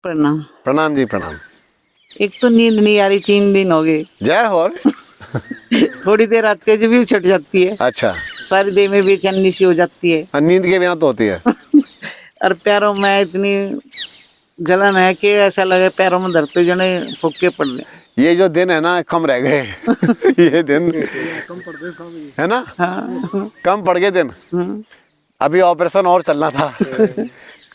प्रणाम। प्रणाम जी प्रणाम। एक तो नींद नहीं आ रही, 3 दिन हो गए। जय हो। और थोड़ी देर आते जब भी छट जाती है, अच्छा, सारी देह में बेचैनी सी हो जाती है। नींद के बिना तो होती है। और पैरों में इतनी जलन है कि ऐसा लगे पैरों में धरते जने फुक्के पड़ रहे। ये जो दिन है ना कम रह गए। ये दिन है ना, हाँ। कम पड़ गए दिन। अभी ऑपरेशन और चलना था।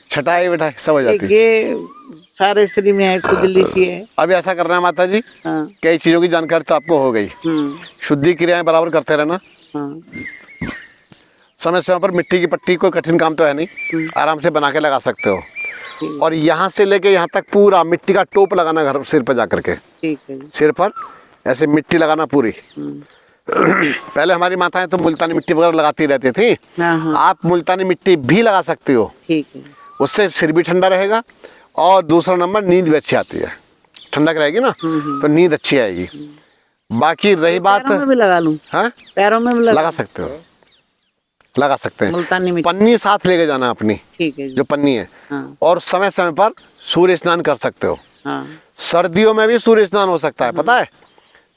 छटाई बिठाई सब हो एक जाती। ये सारे शरीर में है, खुजली सी है। अभी ऐसा करना है माता जी, हाँ। कई चीजों की जानकारी तो आपको हो गई। शुद्धि क्रियाएं बराबर करते रहना। हाँ। समय समय पर मिट्टी की पट्टी, कोई कठिन काम तो है नहीं, आराम से बना के लगा सकते हो। ठीक और यहाँ से लेके यहाँ तक पूरा मिट्टी का टोप लगाना घर सिर पर जाकर के, ठीक है जी। सिर पर ऐसे मिट्टी लगाना पूरी। पहले हमारी माताएं तो मुल्तानी मिट्टी वगैरह लगाती रहती थी। हाँ हाँ, आप मुल्तानी मिट्टी भी लगा सकते हो, ठीक है। उससे सिर भी ठंडा रहेगा और दूसरा नंबर नींद भी अच्छी आती है। ठंडक रहेगी ना तो नींद अच्छी आएगी। बाकी रही बात, पैरों में भी लगा लूं? हाँ पैरों में भी लगा सकते हो, लगा सकते हैं। मुल्तानी मिट्टी, पन्नी साथ लेके जाना अपनी, ठीक है जी। जो पन्नी है। हाँ और समय समय पर सूर्य स्नान कर सकते हो। हाँ, सर्दियों में भी सूर्य स्नान हो सकता है, पता है।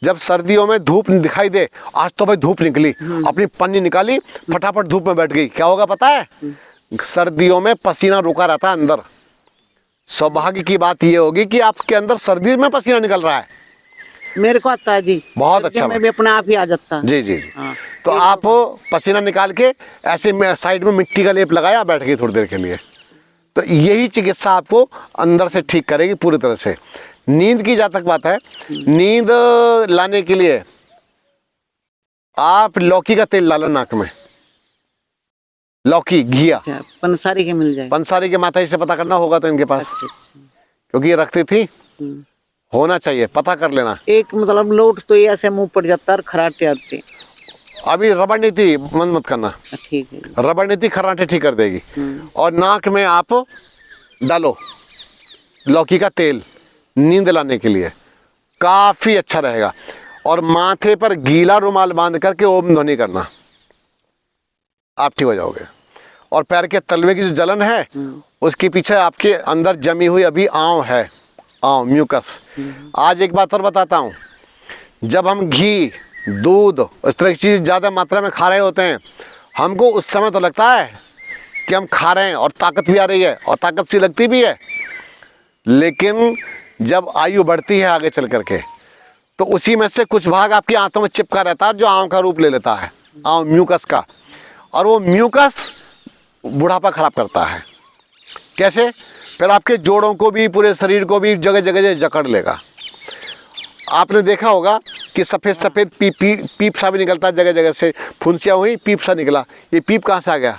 जब सर्दियों में धूप दिखाई दे, आज तो भाई धूप निकली, अपनी पन्नी निकाली, फटाफट धूप में बैठ गई, क्या होगा पता है? सर्दियों में पसीना रुका रहता है अंदर। सौभाग्य की बात यह होगी कि आपके अंदर सर्दी में पसीना निकल रहा है। मेरे को आता है जी, बहुत अच्छा मैं भी अपने आप ही आ जाता है। जी जी जी। हाँ। तो आप पसीना निकाल के ऐसे में साइड में मिट्टी का लेप लगाया, बैठ गई थोड़ी देर के लिए, तो यही चिकित्सा आपको अंदर से ठीक करेगी पूरी तरह से। नींद की जहाँ तक बात है, नींद लाने के लिए आप लौकी का तेल डालो नाक में। लौकी, घिया। अच्छा, पंसारी के मिल जाए? पंसारी के माता जी से पता करना होगा तो इनके पास, अच्छा अच्छा। क्योंकि ये रखती थी, होना चाहिए, पता कर लेना। एक मतलब लोट तो ये ऐसे मुंह पड़ जाता है और खराटे आते। अभी रबड़ नीति मन मत करना, ठीक है। रबड़ नीति खर्राटे ठीक कर देगी। और नाक में आप डालो लौकी का तेल, नींद लाने के लिए काफी अच्छा रहेगा। और माथे पर गीला रुमाल बांध करके ओम ध्वनि करना, आप ठीक हो जाओगे। और पैर के तलवे की जो जलन है, उसके पीछे आपके अंदर जमी हुई अभी आंव है, आंव, म्यूकस। आज एक बात और बताता हूँ, जब हम घी, दूध, इस तरह की चीज़ ज़्यादा मात्रा में खा रहे होते हैं, हमको उस समय तो लगता है कि हम खा रहे हैं और ताकत भी आ रही है और ताकत सी लगती भी है, लेकिन जब आयु बढ़ती है आगे चल करके, तो उसी में से कुछ भाग आपकी आंतों में चिपका रहता है, जो आंव का रूप ले लेता है, आंव, म्यूकस का। और वो म्यूकस बुढ़ापा खराब करता है। कैसे? फिर आपके जोड़ों को भी, पूरे शरीर को भी जगह जगह जकड़ लेगा। आपने देखा होगा कि सफ़ेद सफ़ेद पीप सा भी निकलता है जगह जगह से, फुंसियाँ हुई, पीप सा निकला। ये पीप कहाँ से आ गया?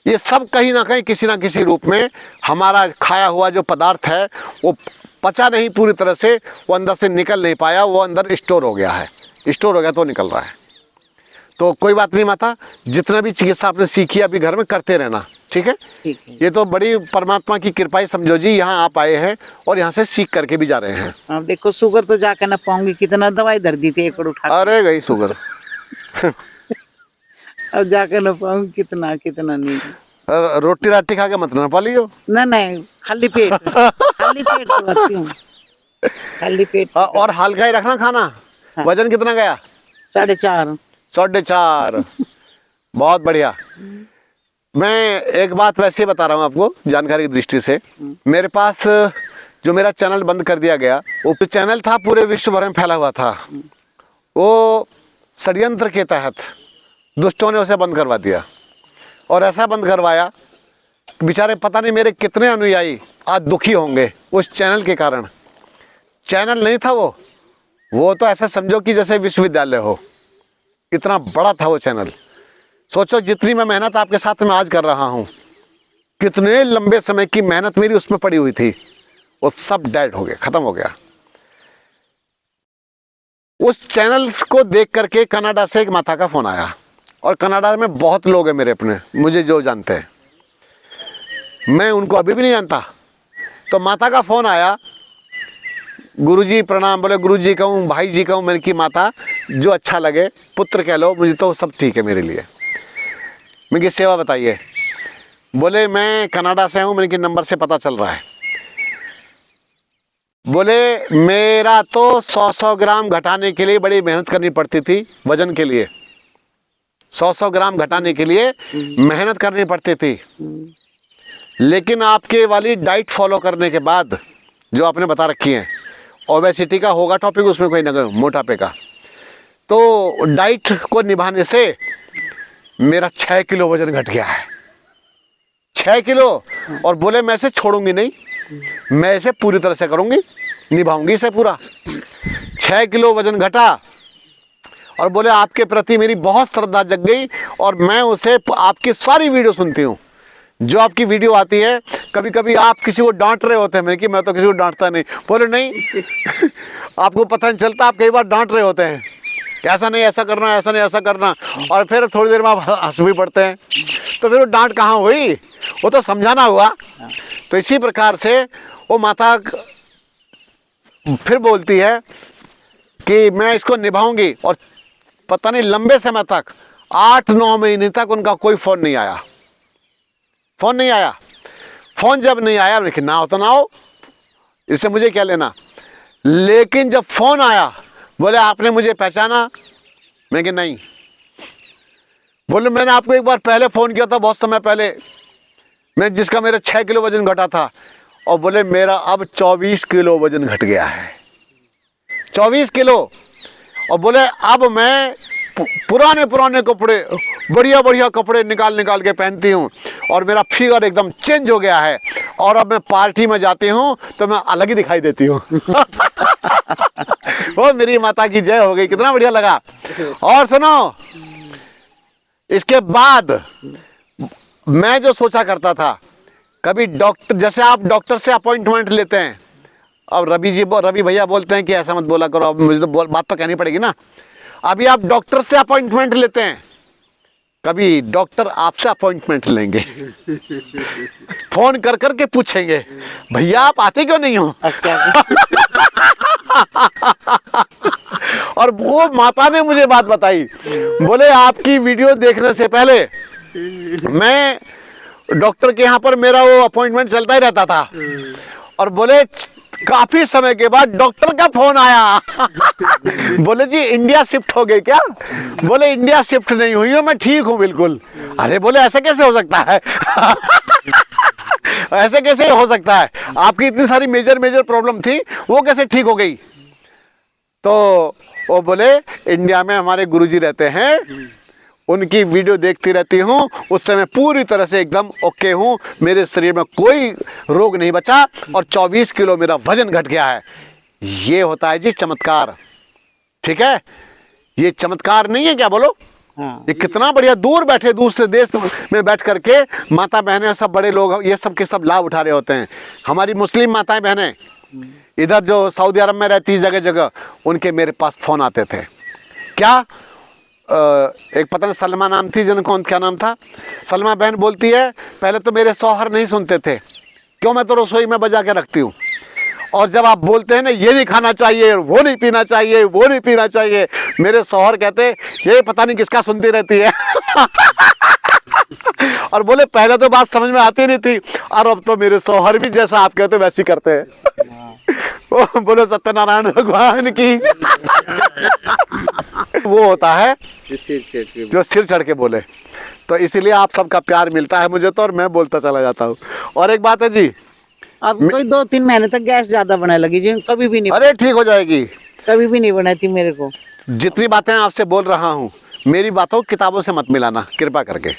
ये सब कहीं ना कहीं किसी ना किसी रूप में हमारा खाया हुआ जो पदार्थ है वो पचा नहीं पूरी तरह से, वो अंदर से निकल नहीं पाया, वो अंदर स्टोर हो गया है। स्टोर हो गया तो निकल रहा है। तो कोई बात नहीं माता, जितना भी चिकित्सा आपने सीखी अभी घर में करते रहना, ठीक है? ठीक है। ये तो बड़ी परमात्मा की कृपा ही समझो जी, यहाँ आप आए हैं और यहाँ से सीख करके भी जा रहे हैं। अब देखो शुगर तो जाकर ना पाऊंगी, कितना दवाई धर दी थी एक और उठा। अरे गई शुगर। अब जाकर ना पाऊंगी, कितना कितना नहीं। रोटी राटी खा के मत ना पा लियो। ना नहीं, खाली पेट, खाली पेट खाती हूँ, खाली पेट। और हल्का ही रखना खाना। हाँ। वजन कितना गया? 4.5। 4.5। बहुत बढ़िया। मैं एक बात वैसे बता रहा हूँ आपको जानकारी की दृष्टि से। मेरे पास जो मेरा चैनल बंद कर दिया गया, वो चैनल था पूरे विश्व भर में फैला हुआ था, वो षड्यंत्र के तहत दुष्टों ने उसे बंद करवा दिया। और ऐसा बंद करवाया, बेचारे पता नहीं मेरे कितने अनुयायी आज दुखी होंगे उस चैनल के कारण। चैनल नहीं था वो तो ऐसा समझो कि जैसे विश्वविद्यालय हो, इतना बड़ा था वो चैनल। सोचो जितनी मैं मेहनत आपके साथ में आज कर रहा हूँ, कितने लंबे समय की मेहनत मेरी उसमें पड़ी हुई थी, वो सब डेड हो गया, खत्म हो गया। उस चैनल्स को देख करके कनाडा से एक माता का फोन आया, और कनाडा में बहुत लोग हैं मेरे अपने, मुझे जो जानते हैं, मैं उनको अभी भी नहीं जानता। तो माता का फोन आया, गुरुजी प्रणाम। बोले गुरुजी कहूँ, भाई जी कहूँ, मैंने की माता जो अच्छा लगे, पुत्र कह लो, मुझे तो सब ठीक है मेरे लिए। मैं की सेवा बताइए। बोले मैं कनाडा से हूँ, मैंने कि नंबर से पता चल रहा है। बोले मेरा तो 100 ग्राम घटाने के लिए बड़ी मेहनत करनी पड़ती थी, वजन के लिए 100 ग्राम घटाने के लिए मेहनत करनी पड़ती थी। लेकिन आपके वाली डाइट फॉलो करने के बाद, जो आपने बता रखी है, ओबेसिटी का होगा टॉपिक उसमें कोई ना कोई, मोटापे का, तो डाइट को निभाने से मेरा 6 किलो वजन घट गया है, 6 किलो। और बोले मैं इसे छोड़ूंगी नहीं, मैं इसे पूरी तरह से करूंगी, निभाऊंगी इसे पूरा। 6 किलो वजन घटा और बोले आपके प्रति मेरी बहुत श्रद्धा जग गई और मैं उसे, आपकी सारी वीडियो सुनती हूँ, जो आपकी वीडियो आती है। कभी कभी आप किसी को डांट रहे होते हैं, मैंने कि मैं तो किसी को डांटता नहीं। बोले नहीं आपको पता नहीं चलता, आप कई बार डांट रहे होते हैं, ऐसा नहीं ऐसा करना, ऐसा नहीं ऐसा करना, और फिर थोड़ी देर में आप हंस भी पड़ते हैं। तो फिर वो डांट कहाँ हुई, वो तो समझाना हुआ। तो इसी प्रकार से वो माता फिर बोलती है कि मैं इसको निभाऊंगी। और पता नहीं लंबे समय तक, 8-9 महीने तक उनका कोई फोन नहीं आया, फोन नहीं आया। फोन जब नहीं आया, लेकिन ना हो तो ना हो, इससे मुझे क्या लेना। लेकिन जब फोन आया, बोले आपने मुझे पहचाना, मैं कि नहीं। बोले मैंने आपको एक बार पहले फोन किया था, बहुत समय पहले, मैं जिसका मेरा 6 किलो वजन घटा था। और बोले मेरा अब 24 किलो वजन घट गया है, 24 किलो। और बोले अब मैं पुराने कपड़े, बढ़िया कपड़े निकाल के पहनती हूँ और मेरा फिगर एकदम चेंज हो गया है। और अब मैं पार्टी में जाती हूँ तो मैं अलग ही दिखाई देती हूँ। वो मेरी माता की जय हो गई, कितना बढ़िया लगा। और सुनो, इसके बाद मैं जो सोचा करता था, कभी डॉक्टर, जैसे आप डॉक्टर से अपॉइंटमेंट लेते हैं, अब रवि भैया बोलते हैं कि ऐसा मत बोला करो, अब मुझे तो बात तो कहनी पड़ेगी ना। अभी आप डॉक्टर से अपॉइंटमेंट लेते हैं, कभी डॉक्टर आपसे अपॉइंटमेंट लेंगे, फोन कर के पूछेंगे भैया आप आते क्यों नहीं हो। और वो माता ने मुझे बात बताई, बोले आपकी वीडियो देखने से पहले मैं डॉक्टर के यहाँ पर, मेरा वो अपॉइंटमेंट चलता ही रहता था। और बोले काफी समय के बाद डॉक्टर का फोन आया। बोले जी इंडिया शिफ्ट हो गए क्या। बोले इंडिया शिफ्ट नहीं हुई हूँ, मैं ठीक हूँ बिल्कुल। अरे बोले ऐसे कैसे हो सकता है। ऐसे कैसे हो सकता है, आपकी इतनी सारी मेजर प्रॉब्लम थी, वो कैसे ठीक हो गई। तो वो बोले इंडिया में हमारे गुरुजी रहते हैं, उनकी वीडियो देखती रहती हूँ, उससे मैं पूरी तरह से एकदम ओके हूँ, मेरे शरीर में कोई रोग नहीं बचा और 24 किलो मेरा वजन घट गया है। ये होता है जी चमत्कार, ठीक है। ये चमत्कार नहीं है क्या, बोलो। हाँ। ये कितना बढ़िया, दूर बैठे दूसरे देश में बैठ करके माता बहनें, सब बड़े लोग ये सब के सब लाभ उठा रहे होते हैं। हमारी मुस्लिम माताएं बहनें इधर जो सऊदी अरब में रहती, जगह जगह उनके मेरे पास फोन आते थे। क्या एक पता नहीं सलमा नाम थी, कौन क्या नाम था, सलमा बहन बोलती है पहले तो मेरे शौहर नहीं सुनते थे, क्यों, मैं तो रसोई में बजा के रखती हूँ, और जब आप बोलते हैं ना ये नहीं खाना चाहिए, वो नहीं पीना चाहिए, वो नहीं पीना चाहिए, मेरे शौहर कहते ये पता नहीं किसका सुनती रहती है। और बोले पहले तो बात समझ में आती नहीं थी, और अब तो मेरे शौहर भी जैसा आप कहते हो वैसे ही करते हैं। बोलो सत्यनारायण भगवान की। वो होता है जो सिर चढ़ के बोले, तो इसीलिए आप सबका प्यार मिलता है मुझे तो, और मैं बोलता चला जाता हूँ। और एक बात है जी, अब कोई 2-3 महीने तक गैस ज्यादा बनाने लगी जी, कभी भी नहीं, अरे ठीक हो जाएगी, कभी भी नहीं बनाई थी मेरे को। जितनी बातें आपसे बोल रहा हूँ, मेरी बातों किताबों से मत मिलाना कृपा करके।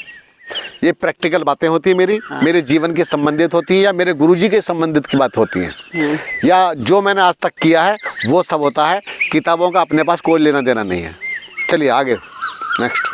ये प्रैक्टिकल बातें होती है मेरी, मेरे जीवन के संबंधित होती है, या मेरे गुरुजी के संबंधित की बात होती है, या जो मैंने आज तक किया है वो सब होता है। किताबों का अपने पास कोई लेना देना नहीं है। चलिए आगे, नेक्स्ट।